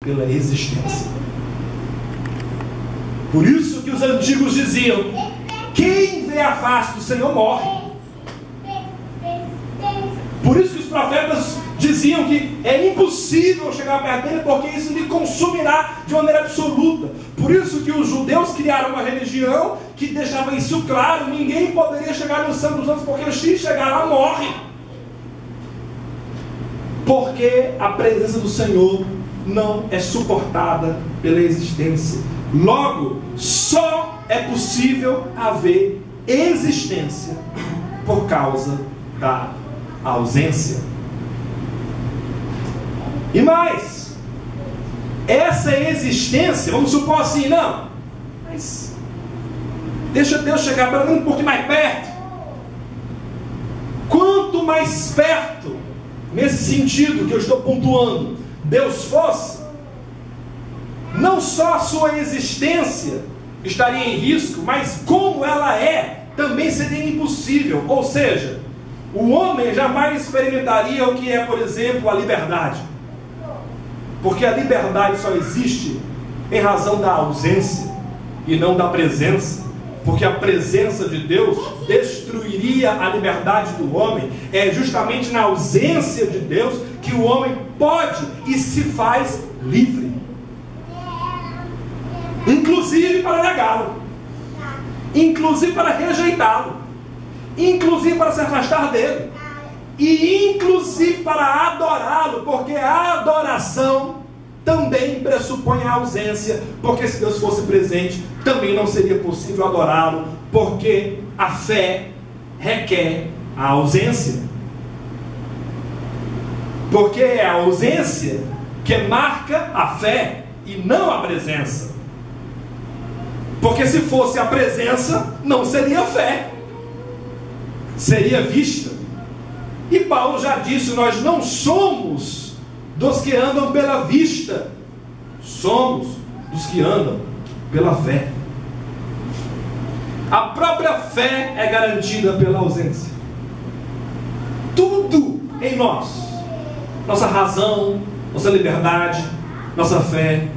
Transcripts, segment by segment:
pela existência. Por isso que os antigos diziam: quem vê a face do Senhor morre. Por isso que os profetas diziam que é impossível chegar perto dele, porque isso lhe consumirá de maneira absoluta. Por isso que os judeus criaram uma religião que deixava isso claro: ninguém poderia chegar no Santo dos Santos, porque se chegar lá morre. Porque a presença do Senhor não é suportada pela existência. Logo, só é possível haver existência por causa da ausência. E mais, essa existência, vamos supor assim, não, mas deixa Deus chegar para mim um pouquinho mais perto. Quanto mais perto, nesse sentido que eu estou pontuando, Deus fosse, não só a sua existência estaria em risco, mas como ela é, também seria impossível. Ou seja, o homem jamais experimentaria o que é, por exemplo, a liberdade. Porque a liberdade só existe em razão da ausência e não da presença. Porque a presença de Deus destruiria a liberdade do homem. É justamente na ausência de Deus que o homem pode e se faz livre. Inclusive para negá-lo, inclusive para rejeitá-lo, inclusive para se afastar dele, e inclusive para adorá-lo, porque a adoração também pressupõe a ausência, porque se Deus fosse presente, também não seria possível adorá-lo, porque a fé requer a ausência. Porque é a ausência que marca a fé e não a presença. Porque se fosse a presença, não seria fé, seria vista. E Paulo já disse: nós não somos dos que andam pela vista, somos dos que andam pela fé. A própria fé é garantida pela ausência. Tudo em nós, nossa razão, nossa liberdade, nossa fé,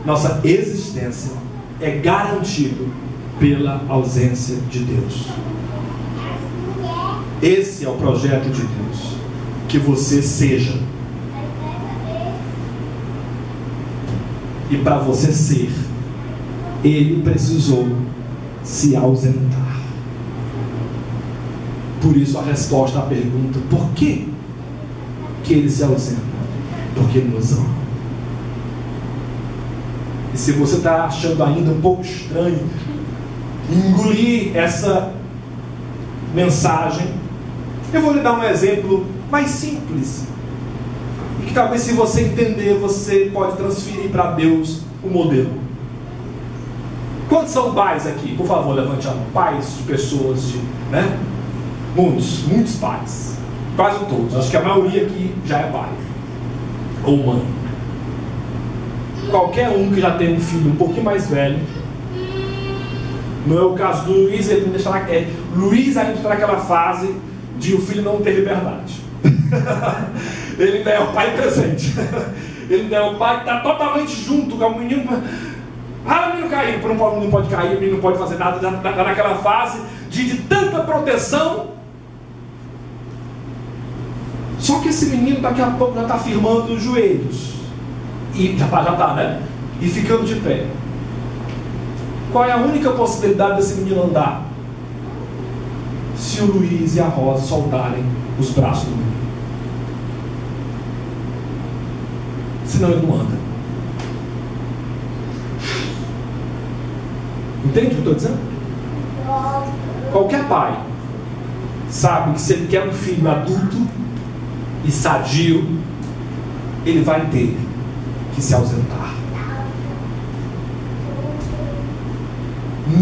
nossa existência, é garantido pela ausência de Deus. Esse é o projeto de Deus, que você seja. E para você ser, Ele precisou se ausentar. Por isso a resposta à pergunta: por que Ele se ausenta? Porque Ele nos ama. E se você está achando ainda um pouco estranho engolir essa mensagem, eu vou lhe dar um exemplo mais simples, e que talvez, se você entender, você pode transferir para Deus o modelo. Quantos são pais aqui? Por favor, levante a mão. Pais de pessoas, né? Muitos pais. Quase todos. Acho que a maioria aqui já é pai ou mãe. Qualquer um que já tem um filho um pouquinho mais velho, não é o caso do Luiz, ele deixa lá, Luiz ainda está naquela fase de o filho não ter liberdade. Ele ainda é o pai presente. Ele ainda é o pai que está totalmente junto com o menino. Ah, o menino caiu, não pode cair, o menino não pode fazer nada, está naquela fase de tanta proteção. Só que esse menino daqui a pouco já está firmando os joelhos. E já está, né? E ficando de pé. Qual é a única possibilidade desse menino andar? Se o Luiz e a Rosa soltarem os braços do menino. Senão ele não anda. Entende o que eu estou dizendo? Qualquer pai sabe que se ele quer um filho adulto e sadio, ele vai ter que se ausentar.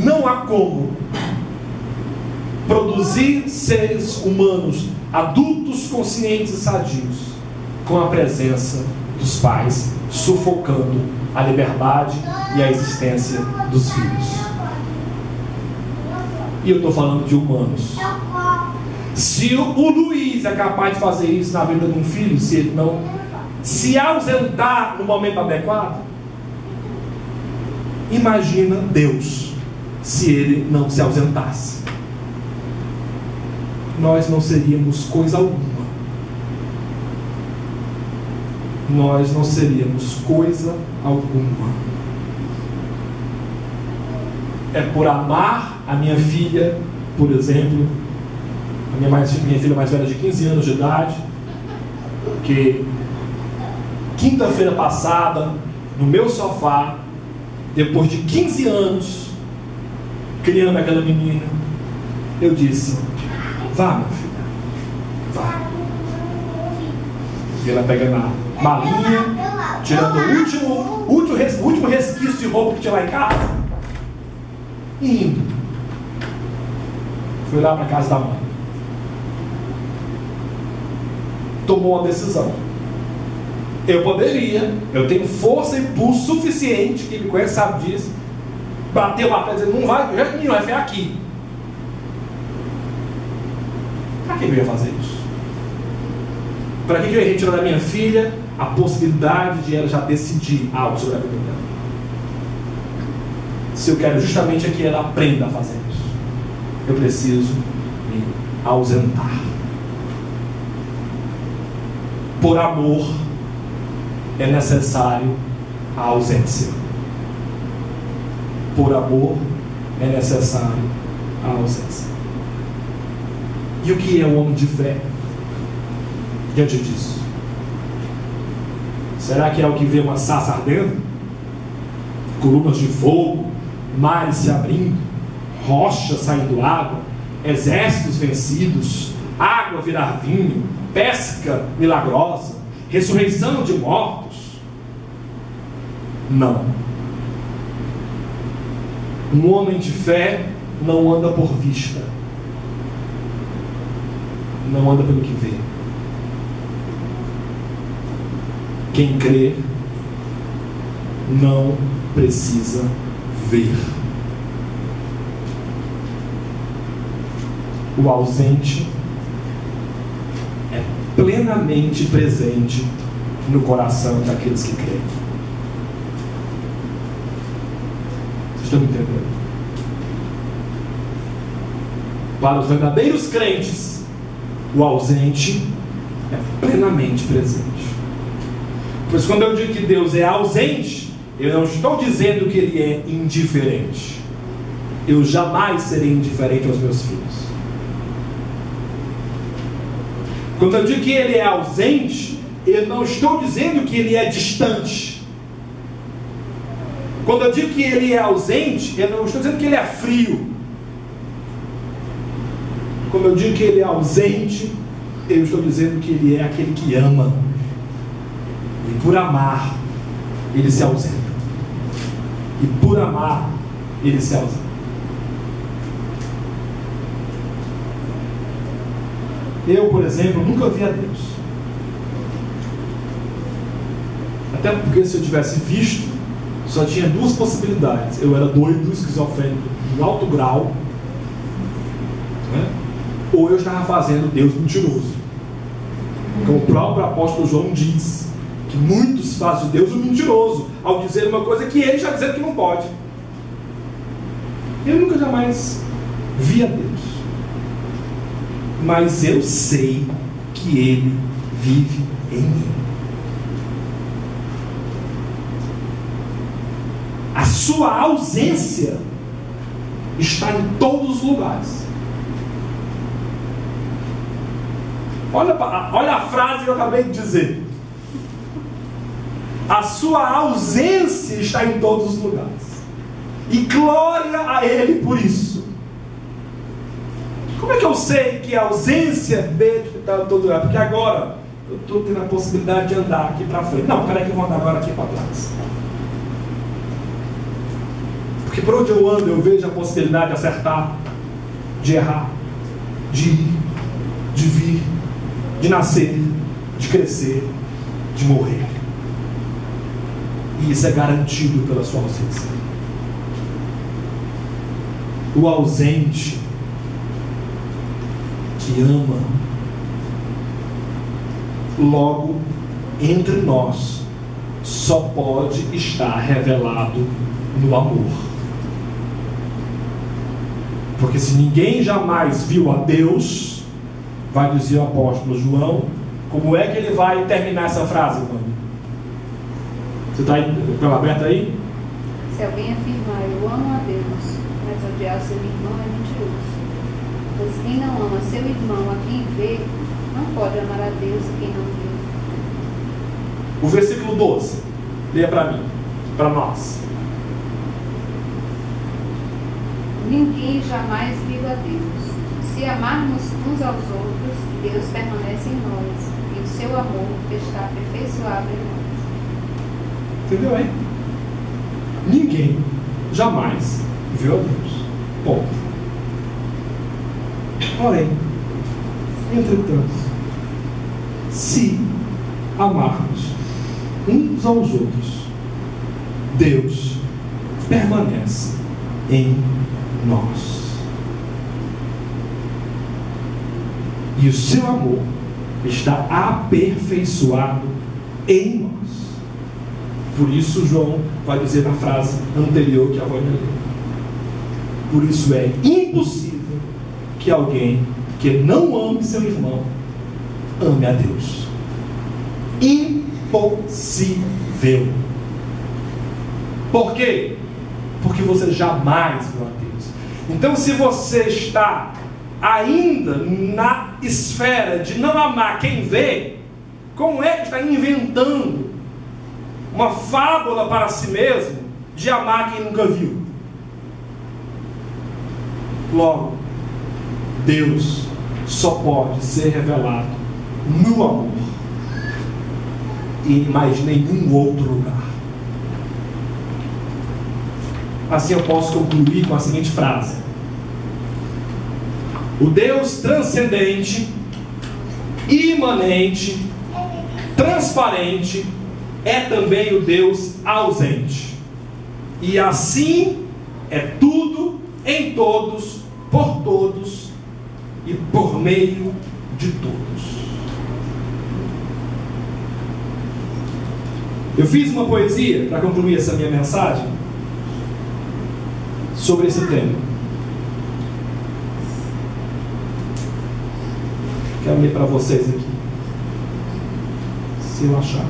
Não há como produzir seres humanos adultos, conscientes e sadios com a presença dos pais, sufocando a liberdade e a existência dos filhos. E eu estou falando de humanos. Se o Luiz é capaz de fazer isso na vida de um filho, se ele não se ausentar no momento adequado, imagina Deus se Ele não se ausentasse. Nós não seríamos coisa alguma. Nós não seríamos coisa alguma. É por amar a minha filha, por exemplo, a minha filha mais velha de 15 anos de idade, que quinta-feira passada, no meu sofá, depois de 15 anos criando aquela menina, eu disse: vá, minha filha, vá. E ela pega na malinha, tirando o último resquício de roupa que tinha lá em casa, e indo. Fui lá para a casa da mãe. Tomou uma decisão. Eu tenho força e pulso suficiente, quem me conhece sabe disso, bater o pé e dizer: não vai, não vai ficar aqui. Para que eu ia fazer isso? Para que eu ia retirar da minha filha a possibilidade de ela já decidir algo sobre a vida dela? Se eu quero justamente é que ela aprenda a fazer isso, eu preciso me ausentar. Por amor é necessário a ausência. Por amor é necessário a ausência. E o que é um homem de fé diante disso? Será que é o que vê uma sarça ardendo? Colunas de fogo, mares se abrindo, rochas saindo água, exércitos vencidos, água virar vinho, pesca milagrosa, ressurreição de mortos? Não. Um homem de fé não anda por vista, não anda pelo que vê. Quem crê não precisa ver. O ausente é plenamente presente no coração daqueles que creem. Vocês estão me entendendo? Para os verdadeiros crentes, o ausente é plenamente presente. Pois quando eu digo que Deus é ausente, eu não estou dizendo que Ele é indiferente. Eu jamais serei indiferente aos meus filhos. Quando eu digo que Ele é ausente, eu não estou dizendo que Ele é distante. Quando eu digo que Ele é ausente, eu não estou dizendo que Ele é frio. Quando eu digo que Ele é ausente, eu estou dizendo que Ele é aquele que ama. E por amar, Ele se ausenta. E por amar, Ele se ausenta. Eu, por exemplo, nunca vi a Deus. Até porque se eu tivesse visto, só tinha duas possibilidades: eu era doido, esquizofrênico em alto grau, né? Ou eu estava fazendo Deus mentiroso. Como o próprio apóstolo João diz, que muitos fazem de Deus um mentiroso, ao dizer uma coisa que ele já dizendo que não pode. Eu nunca jamais vi a Deus, mas eu sei que Ele vive em mim. A sua ausência está em todos os lugares. Olha a frase que eu acabei de dizer. A sua ausência está em todos os lugares. E glória a Ele por isso. Como é que eu sei que a ausência dele está em todo lugar? Porque agora eu estou tendo a possibilidade de andar aqui para frente. Não, peraí que eu vou andar agora aqui para trás. Porque por onde eu ando eu vejo a possibilidade de acertar, de errar, de ir, de vir, de nascer, de crescer, de morrer. E isso é garantido pela sua ausência. O ausente que ama, logo entre nós só pode estar revelado no amor. Porque se ninguém jamais viu a Deus, vai dizer o apóstolo João, como é que ele vai terminar essa frase, Vânia? Você está com ela aberta aí? Se alguém afirmar, eu amo a Deus, mas odiar seu irmão é mentiroso. Pois quem não ama seu irmão a quem vê, não pode amar a Deus a quem não vê. O versículo 12, leia para mim, para nós. Ninguém jamais viu a Deus. Se amarmos uns aos outros, Deus permanece em nós, e o seu amor está aperfeiçoado em nós. Entendeu aí? Ninguém jamais viu a Deus. Ponto. Porém, entretanto, se amarmos uns aos outros, Deus permanece em nós. E o seu amor está aperfeiçoado em nós. Por isso João vai dizer na frase anterior que a Vânia leu. Por isso é impossível que alguém que não ame seu irmão ame a Deus. Impossível. Por quê? Porque você jamais viu a Deus. Então, se você está ainda na esfera de não amar quem vê, como é que está inventando uma fábula para si mesmo de amar quem nunca viu? Logo, Deus só pode ser revelado no amor e em mais nenhum outro lugar. Assim eu posso concluir com a seguinte frase: o Deus transcendente, imanente, transparente, é também o Deus ausente. E assim é tudo, em todos, por todos e por meio de todos. Eu fiz uma poesia para concluir essa minha mensagem sobre esse tema. Quero ler para vocês aqui, se eu achar.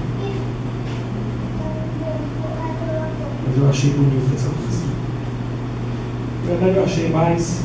Mas eu achei bonita essa música. Na verdade, eu achei mais